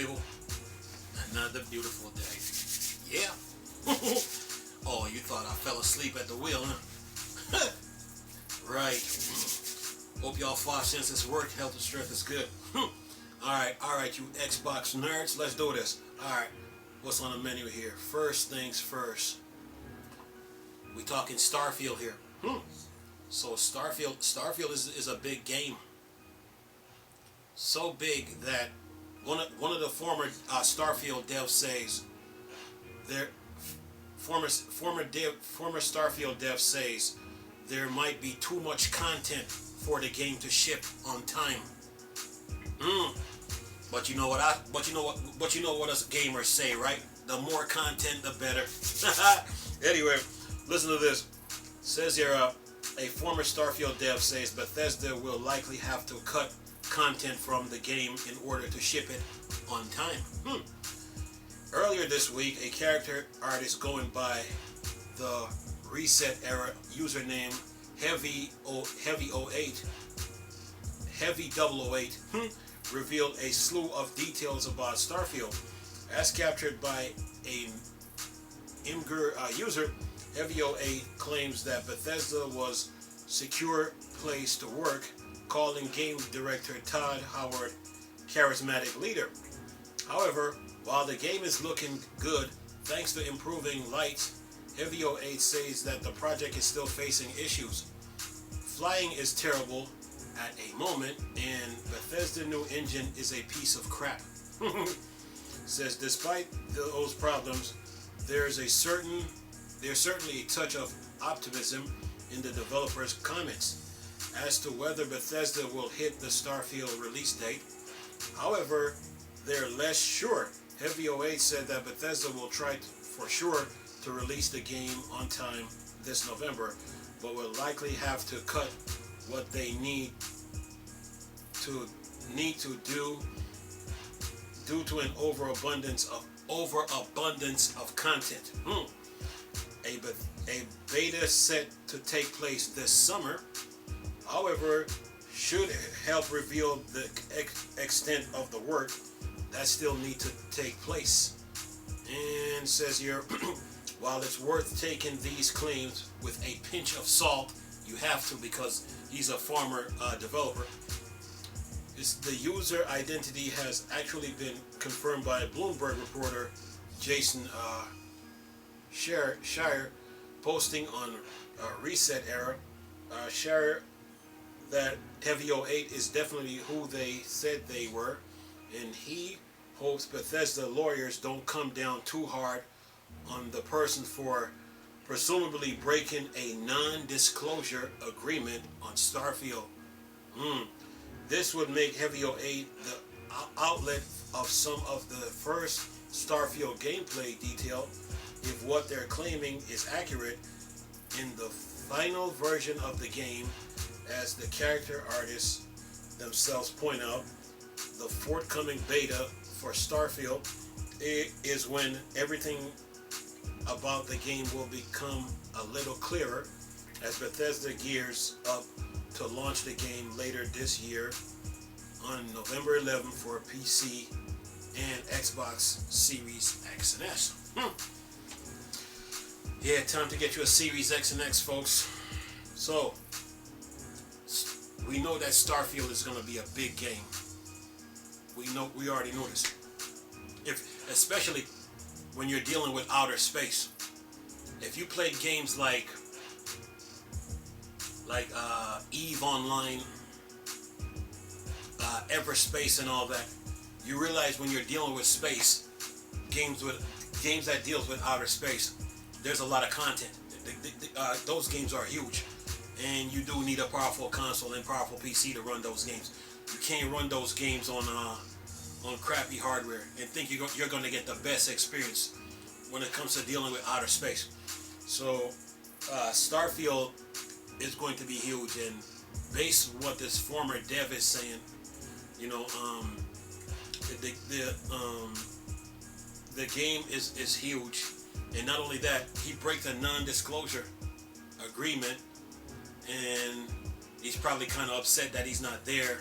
people. Another beautiful day. Yeah. Oh, you thought I fell asleep at the wheel, huh? Right. Hope y'all 5 senses work. Health and strength is good. Alright, you Xbox nerds. Let's do this. Alright. What's on the menu here? First things first. We talking Starfield here. So Starfield is a big game. So big that one of the former Starfield devs says their former Starfield devs says there might be too much content for the game to ship on time. But you know what us gamers say, right? The more content, the better. Anyway, listen to this. Says here, a former Starfield dev says Bethesda will likely have to cut content from the game in order to ship it on time. Earlier this week, a character artist going by the Reset Era username Heavy 008 revealed a slew of details about Starfield. As captured by a Imgur user, Heavy 08 claims that Bethesda was secure place to work, calling game director Todd Howard charismatic leader. However, while the game is looking good thanks to improving lights, Heavy 08 says that the project is still facing issues. Flying is terrible at a moment, and Bethesda's new engine is a piece of crap. Says despite those problems, there's certainly a touch of optimism in the developers' comments as to whether Bethesda will hit the Starfield release date. However, they're less sure. Heavy 08 said that Bethesda will try for sure to release the game on time this November, but will likely have to cut what they need to do due to an overabundance of content. A beta set to take place this summer, however, should help reveal the extent of the work that still need to take place. And says here, while it's worth taking these claims with a pinch of salt, you have to because he's a former developer. The user identity has actually been confirmed by Bloomberg reporter Jason Shire, posting on Reset Era. Shire that Heavy 08 is definitely who they said they were, and he hopes Bethesda lawyers don't come down too hard on the person for presumably breaking a non-disclosure agreement on Starfield. This would make Heavy 08 the outlet of some of the first Starfield gameplay detail if what they're claiming is accurate. In the final version of the game, as the character artists themselves point out, the forthcoming beta for Starfield is when everything about the game will become a little clearer as Bethesda gears up to launch the game later this year on November 11th for PC and Xbox Series X and S. Yeah, time to get you a Series X and X, folks. So, we know that Starfield is going to be a big game. We already know this. Especially when you're dealing with outer space. If you played games like EVE Online, Everspace and all that, you realize when you're dealing with space, games that deals with outer space, there's a lot of content. Those games are huge, and you do need a powerful console and powerful PC to run those games. You can't run those games on crappy hardware and think you're going to get the best experience when it comes to dealing with outer space. So Starfield is going to be huge, and based on what this former dev is saying, the game is huge, and not only that, he breaks a non-disclosure agreement, and he's probably kind of upset that he's not there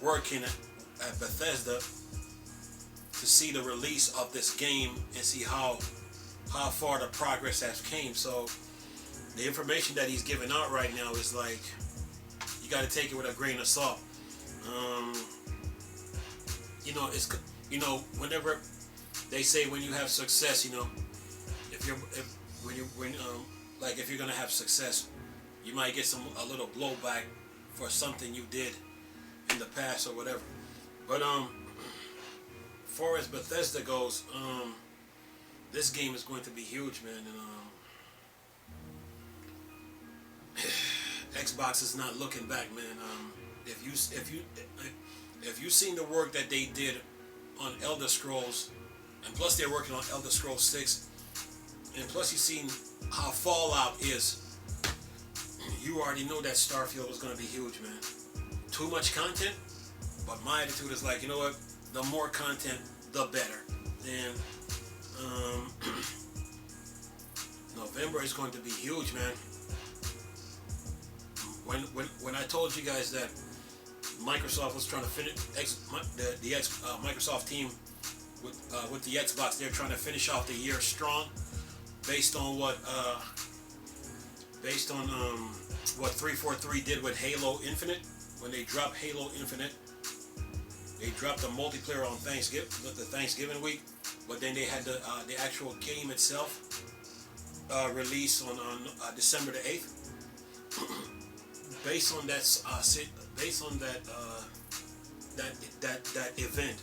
working at Bethesda to see the release of this game and see how far the progress has came. So the information that he's giving out right now is like, you got to take it with a grain of salt. Whenever they say when you have success, if you're gonna have success, you might get a little blowback for something you did in the past or whatever. But as far as Bethesda goes, this game is going to be huge, man. And Xbox is not looking back, man. If you seen the work that they did on Elder Scrolls, and plus they're working on Elder Scrolls 6, and plus you've seen how Fallout is, you already know that Starfield was going to be huge, man. Too much content, but my attitude is like, you know what? The more content, the better. And November is going to be huge, man. When I told you guys that Microsoft was trying to finish Microsoft team with the Xbox, they're trying to finish off the year strong, based on what 343 did with Halo Infinite. When they dropped Halo Infinite, they dropped the multiplayer on Thanksgiving week, but then they had the actual game itself released on December the 8th. Based on that event,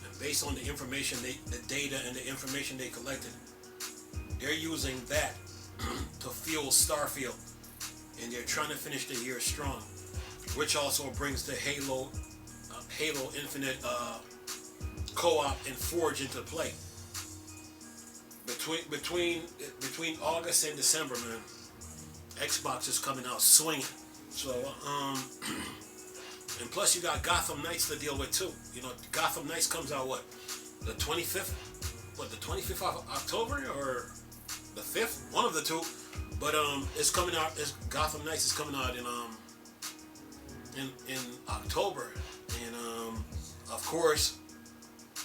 and based on the information, the data and the information they collected, they're using that to fuel Starfield, and they're trying to finish the year strong, which also brings the Halo Infinite co-op and Forge into play. Between August and December, man, Xbox is coming out swinging. So, and plus you got Gotham Knights to deal with too. Gotham Knights comes out the 25th? The 25th of October or the 5th? One of the two. But it's coming out. Gotham Knights is coming out in October, and of course,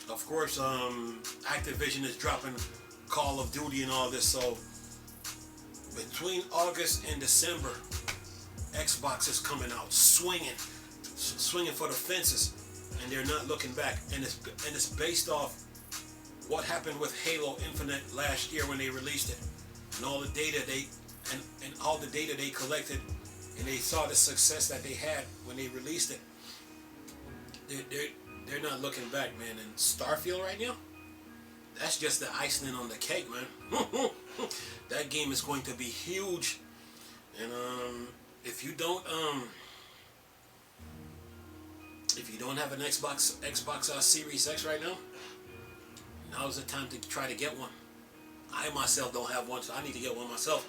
Activision is dropping Call of Duty and all this. So between August and December, Xbox is coming out swinging for the fences, and they're not looking back. And it's based off what happened with Halo Infinite last year when they released it, and all the data they collected, and they saw the success that they had when they released it. They're not looking back, man. And Starfield right now, that's just the icing on the cake, man. That game is going to be huge. And if you don't have an Xbox Series X right now, now's the time to try to get one. I myself don't have one, so I need to get one myself.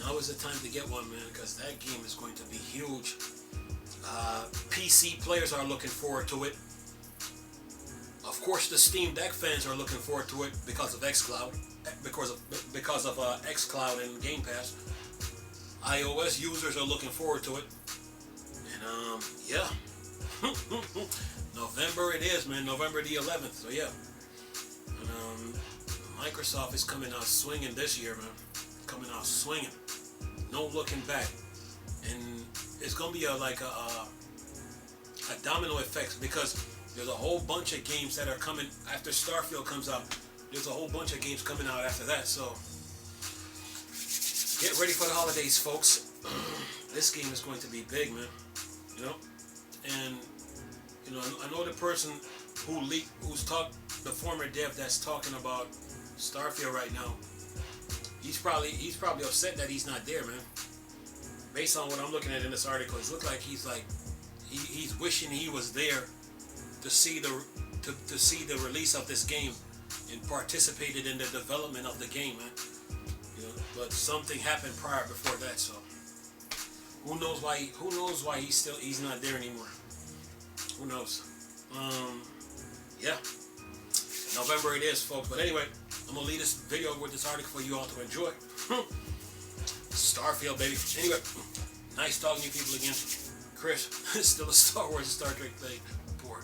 Now is the time to get one, man, because that game is going to be huge. PC players are looking forward to it. Of course, the Steam Deck fans are looking forward to it because of xCloud, because of xCloud and Game Pass. iOS users are looking forward to it, and yeah, November it is, man. November the 11th. So yeah, and Microsoft is coming out swinging this year, man. Coming out swinging, no looking back, and it's gonna be a domino effect, because there's a whole bunch of games that are coming after Starfield comes out. There's a whole bunch of games coming out after that, so get ready for the holidays, folks. This game is going to be big, man. And I know the person the former dev that's talking about Starfield right now. He's probably upset that he's not there, man. Based on what I'm looking at in this article, it looks like he's wishing he was there to see the release of this game and participated in the development of the game, man. But something happened before that, so who knows why he's not there anymore. Who knows? Yeah. November it is, folks. But anyway, I'm gonna leave this video with this article for you all to enjoy. Starfield, baby. Anyway, nice talking to you people again. Chris, it's still a Star Wars and Star Trek thing. Poor